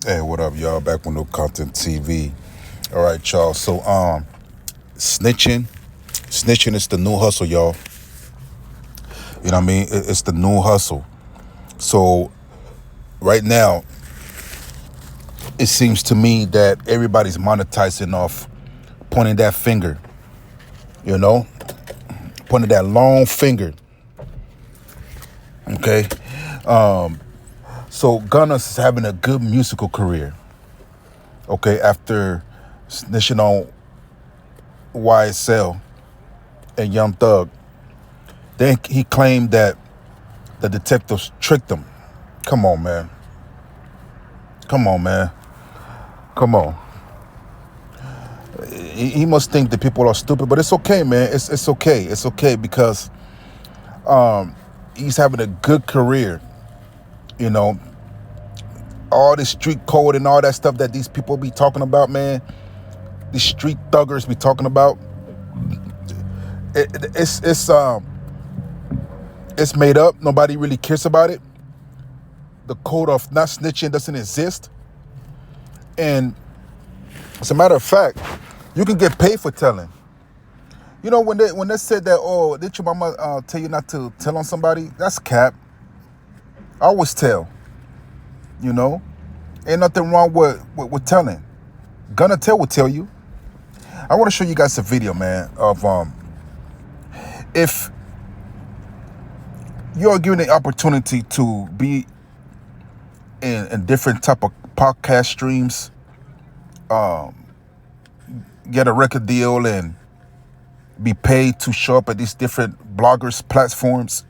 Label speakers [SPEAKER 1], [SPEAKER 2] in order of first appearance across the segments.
[SPEAKER 1] Hey, what up, y'all? Back with No Content TV. All right, y'all. So, snitching is the new hustle, y'all. You know what I mean? It's the new hustle. So, right now, it seems to me that everybody's monetizing off pointing that finger. You know, pointing that long finger. Okay. So Gunna's having a good musical career. Okay, after snitching on YSL and Young Thug. Then he claimed that the detectives tricked him. Come on, man. Come on, man. Come on. He must think that people are stupid, but it's okay, man. It's okay. It's okay because he's having a good career. You know, all this street code and all that stuff that these people be talking about, man. These street thuggers be talking about. It's made up. Nobody really cares about it. The code of not snitching doesn't exist. And as a matter of fact, you can get paid for telling. You know, when they said that, oh, did your mama tell you not to tell on somebody? That's cap. I always tell. You know, ain't nothing wrong with telling. Gonna tell will tell you. I want to show you guys a video, man, of if you're given the opportunity to be in different type of podcast streams, get a record deal and be paid to show up at these different bloggers platforms,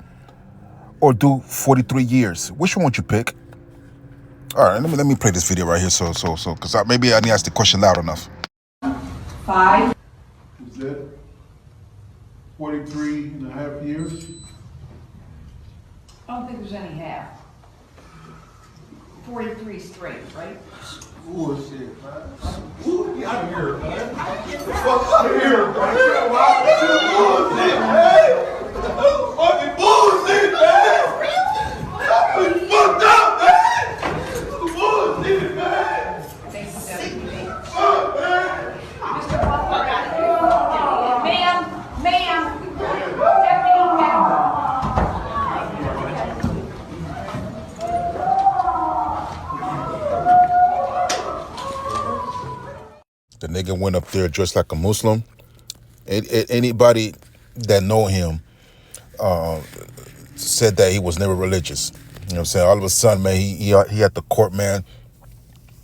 [SPEAKER 1] or do 43 years. Which one would you pick? All right, let me play this video right here. So, because maybe I didn't ask the question loud enough.
[SPEAKER 2] 5. Is that 43 and a half years?
[SPEAKER 3] I don't think there's any half. 43 straight, right?
[SPEAKER 2] Bullshit, man. Ooh, I'm here, man. Get the fuck out of here, man. Bullshit, man. Fucking bullshit, man. You fucked up, man. Bullshit, man.
[SPEAKER 3] Thanks for that.
[SPEAKER 2] Fuck, man.
[SPEAKER 3] Mr. Butler, ma'am, deputy ma'am.
[SPEAKER 1] The nigga went up there dressed like a Muslim. Anybody that know him said that he was never religious. You know what I'm saying? All of a sudden, man, he at the court, man,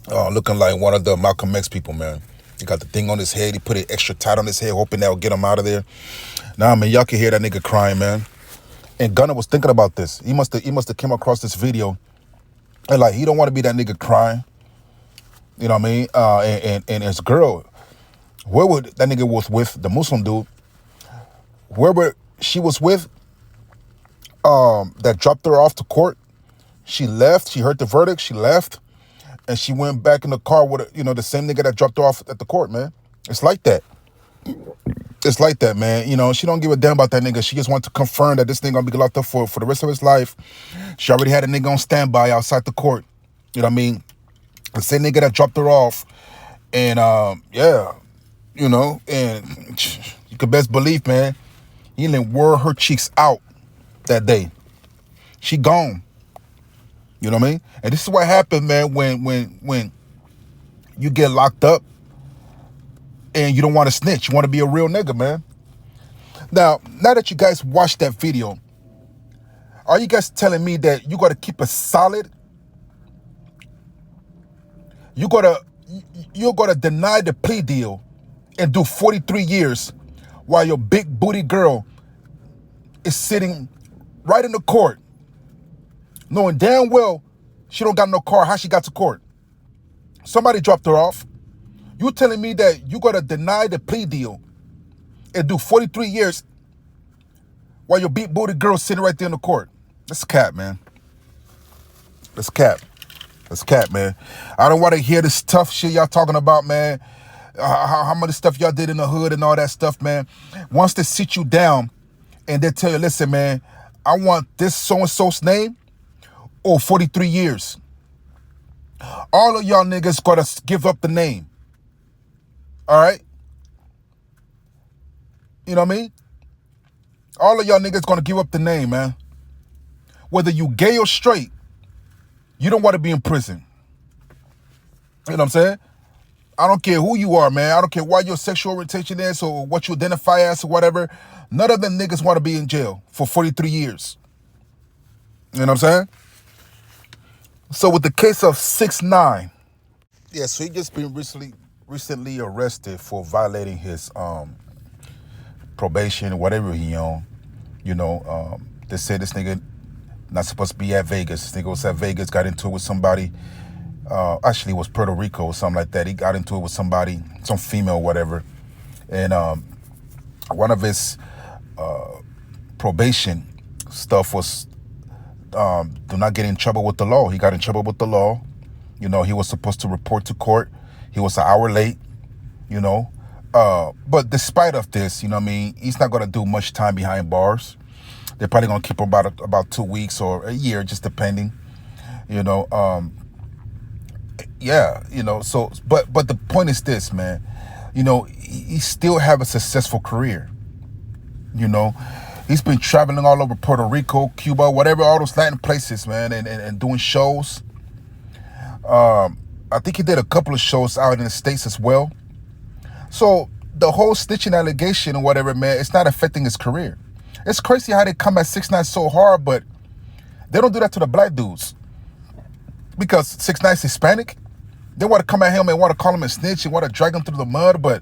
[SPEAKER 1] looking like one of the Malcolm X people, man. He got the thing on his head. He put it extra tight on his head, hoping that would get him out of there. Nah, man, y'all can hear that nigga crying, man. And Gunna was thinking about this. He must have came across this video, and like he don't want to be that nigga crying. You know what I mean? And his girl, where would that nigga was with, the Muslim dude, whoever she was with, that dropped her off to court, she left. She heard the verdict. She left, and she went back in the car with, the same nigga that dropped her off at the court, man. It's like that. It's like that, man. You know, she don't give a damn about that nigga. She just wants to confirm that this nigga gonna be locked up for the rest of his life. She already had a nigga on standby outside the court. You know what I mean? The same nigga that dropped her off. And, yeah, and you could best believe, man, he didn't wore her cheeks out that day. She gone. You know what I mean? And this is what happened, man, when you get locked up and you don't want to snitch. You want to be a real nigga, man. Now that you guys watched that video, are you guys telling me that you got to keep it solid? You're gonna deny the plea deal and do 43 years while your big booty girl is sitting right in the court, knowing damn well she don't got no car. How she got to court? Somebody dropped her off. You telling me that you gotta deny the plea deal and do 43 years while your big booty girl sitting right there in the court? That's cap, man. That's cap. That's cap, man. I don't want to hear this tough shit y'all talking about, man. How much stuff y'all did in the hood and all that stuff, man. Once they sit you down and they tell you, listen, man, I want this so-and-so's name or 43 years. All of y'all niggas gotta give up the name. All right? You know what I mean? All of y'all niggas gonna give up the name, man. Whether you gay or straight, you don't want to be in prison. You know what I'm saying? I don't care who you are, man. I don't care what your sexual orientation is or what you identify as or whatever. None of them niggas want to be in jail for 43 years. You know what I'm saying? So with the case of 6ix9ine, yeah, so he just been recently arrested for violating his probation, whatever he on. You know, they said this nigga not supposed to be at Vegas. This nigga was at Vegas, got into it with somebody. Actually, it was Puerto Rico or something like that. He got into it with somebody, some female, whatever. And one of his probation stuff was do not get in trouble with the law. He got in trouble with the law. You know, he was supposed to report to court. He was an hour late, you know. But despite of this, you know what I mean, he's not going to do much time behind bars. They're probably going to keep him about 2 weeks or a year, just depending, you know. Yeah, you know, so, but the point is this, man. You know, he still have a successful career, you know. He's been traveling all over Puerto Rico, Cuba, whatever, all those Latin places, man, and doing shows. I think he did a couple of shows out in the States as well. So the whole snitching allegation or whatever, man, it's not affecting his career. It's crazy how they come at 6ix9ine so hard, but they don't do that to the black dudes. Because 6ix9ine's Hispanic, they want to come at him and want to call him a snitch and want to drag him through the mud, but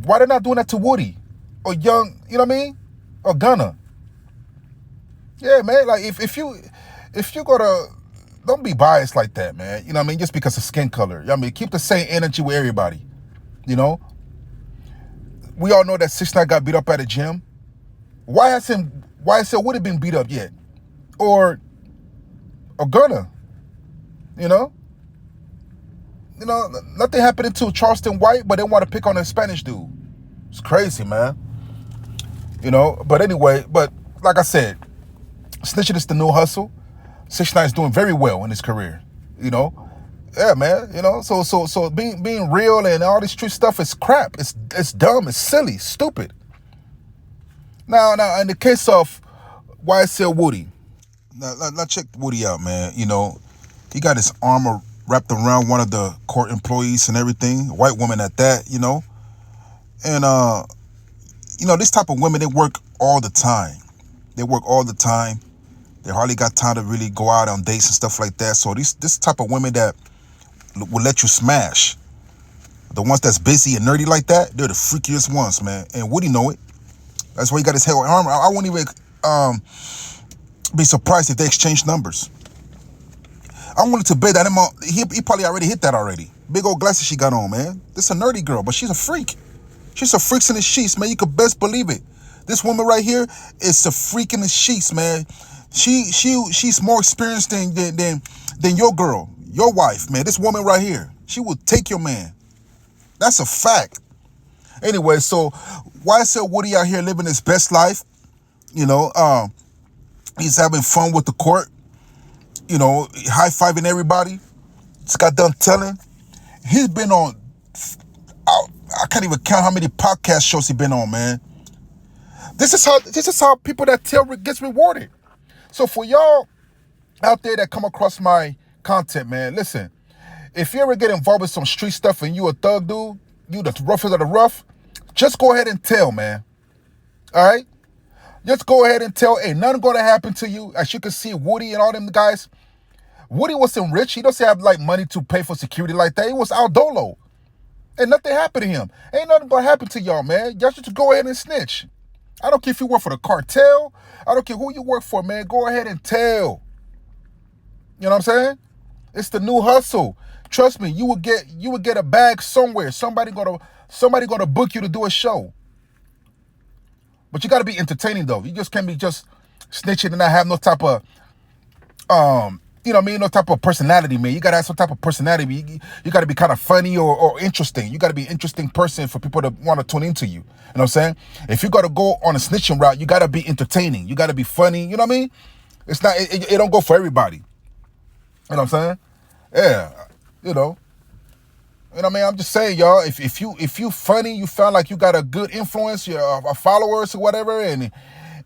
[SPEAKER 1] why they not doing that to Woody? Or Young, you know what I mean? Or Gunna. Yeah, man, like if you gotta, don't be biased like that, man. You know what I mean? Just because of skin color. You know what I mean? Keep the same energy with everybody. You know? We all know that 6ix9ine got beat up at a gym. Why hasn't Woody been beat up yet? Or Gunna? You know? You know, nothing happening to Charleston White, but they want to pick on a Spanish dude. It's crazy, man. You know, but anyway, but like I said, snitching is the new hustle. 6ix9ine is doing very well in his career. You know, yeah, man. You know, so being real and all this street stuff is crap. It's dumb. It's silly. Stupid. Now, in the case of YSL Woody, now check Woody out, man. You know, he got his armor wrapped around one of the court employees and everything, a white woman at that, you know. And, you know, this type of women, they work all the time. They work all the time. They hardly got time to really go out on dates and stuff like that. So this type of women that will let you smash, the ones that's busy and nerdy like that, they're the freakiest ones, man. And Woody know it. That's why he got his hell armor. I wouldn't even be surprised if they exchange numbers. I'm willing to bet that he probably already hit that already. Big old glasses she got on, man. This is a nerdy girl, but she's a freak. She's a freak in the sheets, man. You could best believe it. This woman right here is a freak in the sheets, man. She's more experienced than your girl, your wife, man. This woman right here, she will take your man. That's a fact. Anyway, so YSL Woody out here living his best life. You know, he's having fun with the court. You know, high-fiving everybody. Just got done telling. He's been on, I can't even count how many podcast shows he's been on, man. This is how people that tell gets rewarded. So for y'all out there that come across my content, man, listen. If you ever get involved with some street stuff and you a thug dude, you the roughest of the rough, just go ahead and tell, man. All right? Just go ahead and tell. Ain't nothing gonna happen to you. As you can see, Woody and all them guys, Woody wasn't rich. He doesn't have like money to pay for security like that. He was out dolo. And nothing happened to him. Ain't nothing gonna happen to y'all, man. Y'all should go ahead and snitch. I don't care if you work for the cartel. I don't care who you work for, man. Go ahead and tell. You know what I'm saying? It's the new hustle. Trust me, you would get a bag somewhere. Somebody gonna book you to do a show. But you gotta be entertaining though. You just can't be just snitching and not have no type of you know what I mean, no type of personality, man. You gotta have some type of personality. You gotta be kind of funny or interesting. You gotta be an interesting person for people to want to tune into you. You know what I'm saying? If you gotta go on a snitching route, you gotta be entertaining. You gotta be funny. You know what I mean? It's not. It don't go for everybody. You know what I'm saying? Yeah, you know. You know what I mean? I'm just saying, y'all, if you funny, you found like you got a good influence, your followers or whatever, and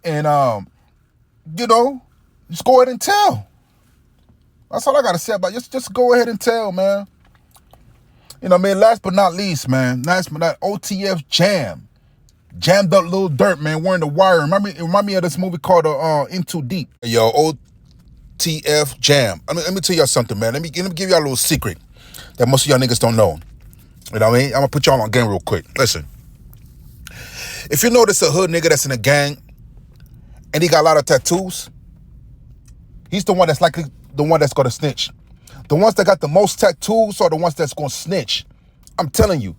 [SPEAKER 1] you know, just go ahead and tell. That's all I gotta say about it. Just go ahead and tell, man. You know what I mean? Last but not least, man. Last but not OTF Jam. Jammed up Lil Durk, man, wearing the wire. Remind me of this movie called In Too Deep. Yo, OTF Jam. Let me tell y'all something, man. Let me give y'all a little secret that most of y'all niggas don't know. You know what I mean? I'm gonna put y'all on game real quick. Listen. If you notice a hood nigga that's in a gang and he got a lot of tattoos, he's the one that's likely the one that's gonna snitch. The ones that got the most tattoos are the ones that's gonna snitch. I'm telling you.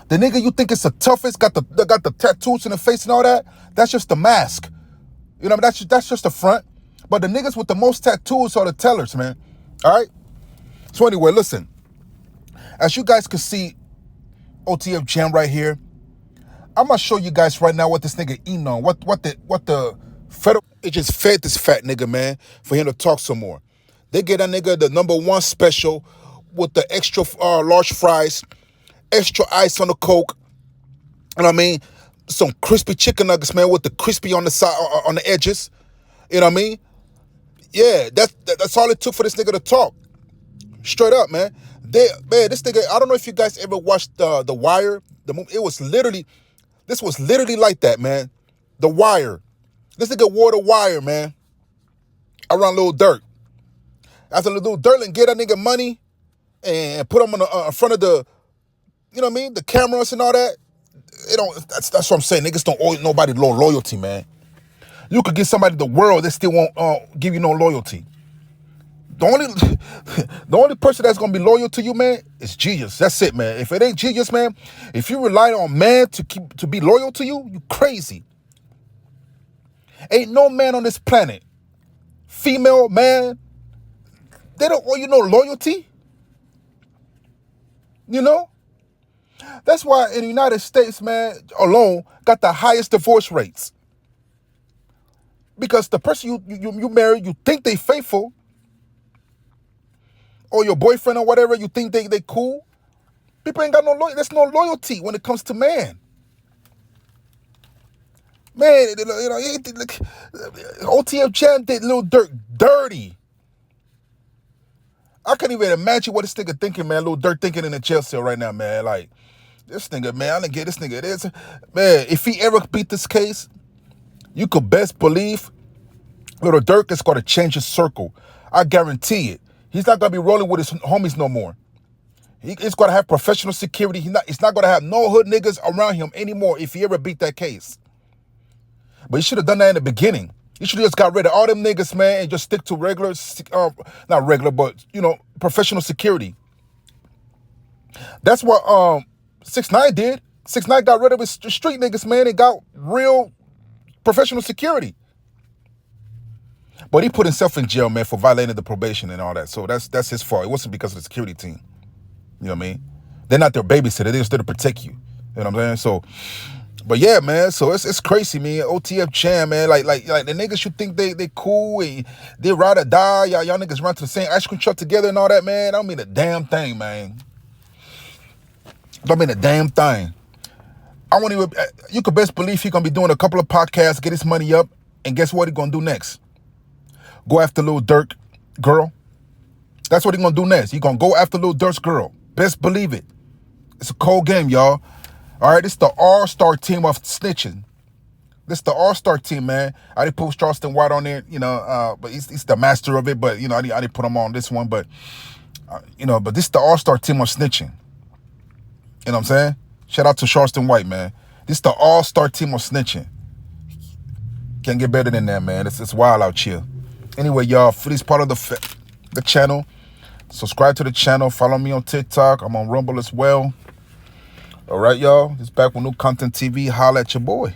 [SPEAKER 1] The nigga you think is the toughest, got the tattoos in the face and all that, that's just the mask. You know, that's just the front. But the niggas with the most tattoos are the tellers, man. All right? So anyway, listen. As you guys can see, OTF Jam right here, I'm gonna show you guys right now what this nigga eating on. What the federal, it just fed this fat nigga, man, for him to talk some more. They get that nigga the #1 special with the extra large fries, extra ice on the Coke. You know what I mean? Some crispy chicken nuggets, man, with the crispy on the side, on the edges. You know what I mean? Yeah, that's all it took for this nigga to talk. Straight up, man. This nigga, I don't know if you guys ever watched The Wire. The movie, this was literally like that, man. The Wire. This nigga wore the wire, man, around Lil Durk. After Lil Durk get that nigga money and put him in front of the, you know what I mean, the cameras and all that. That's what I'm saying. Niggas don't owe nobody no loyalty, man. You could give somebody the world, they still won't give you no loyalty. The only person that's gonna be loyal to you, man, is Jesus. That's it, man. If it ain't Jesus, man, if you rely on man to be loyal to you, you crazy. Ain't no man on this planet, female, man, they don't owe you no loyalty. You know? That's why in the United States, man, alone, got the highest divorce rates. Because the person you marry, you think they faithful, or your boyfriend or whatever, you think they cool. People ain't got no loyalty. There's no loyalty when it comes to man. Man, you know, OTF Jam did Lil Durk dirty. I can't even imagine what this nigga thinking, man. Lil Durk thinking in a jail cell right now, man. Like, this nigga, man, I didn't get this nigga this. Man, if he ever beat this case, you could best believe Lil Durk is going to change his circle. I guarantee it. He's not going to be rolling with his homies no more. He's going to have professional security. He's not going to have no hood niggas around him anymore if he ever beat that case. But he should have done that in the beginning. He should have just got rid of all them niggas, man, and just stick to regular, not regular, but, you know, professional security. That's what 6ix9ine did. 6ix9ine got rid of his street niggas, man, and got real professional security. But he put himself in jail, man, for violating the probation and all that. So that's his fault. It wasn't because of the security team. You know what I mean? They're not their babysitter. They're just there to protect you. You know what I'm saying? So, but yeah, man. So it's crazy, man. OTF Jam, man. Like the niggas you think they cool and they ride or die. Y'all niggas run to the same ice cream truck together and all that, man. I don't mean a damn thing, man. Don't mean a damn thing. You could best believe he gonna be doing a couple of podcasts, get his money up, and guess what he gonna do next? Go after Lil Durk girl. That's what he gonna do next. He gonna go after Lil Durk's girl. Best believe it. It's a cold game, y'all. All right, this is the All Star team of snitching. This is the All Star team, man. I didn't put Charleston White on there, you know, but he's the master of it. But you know, I didn't put him on this one. But you know, but this is the All Star team of snitching. You know what I'm saying? Shout out to Charleston White, man. This is the All Star team of snitching. Can't get better than that, man. It's wild out here. Anyway, y'all, please part of the channel. Subscribe to the channel. Follow me on TikTok. I'm on Rumble as well. All right, y'all. It's back with new content TV. Holla at your boy.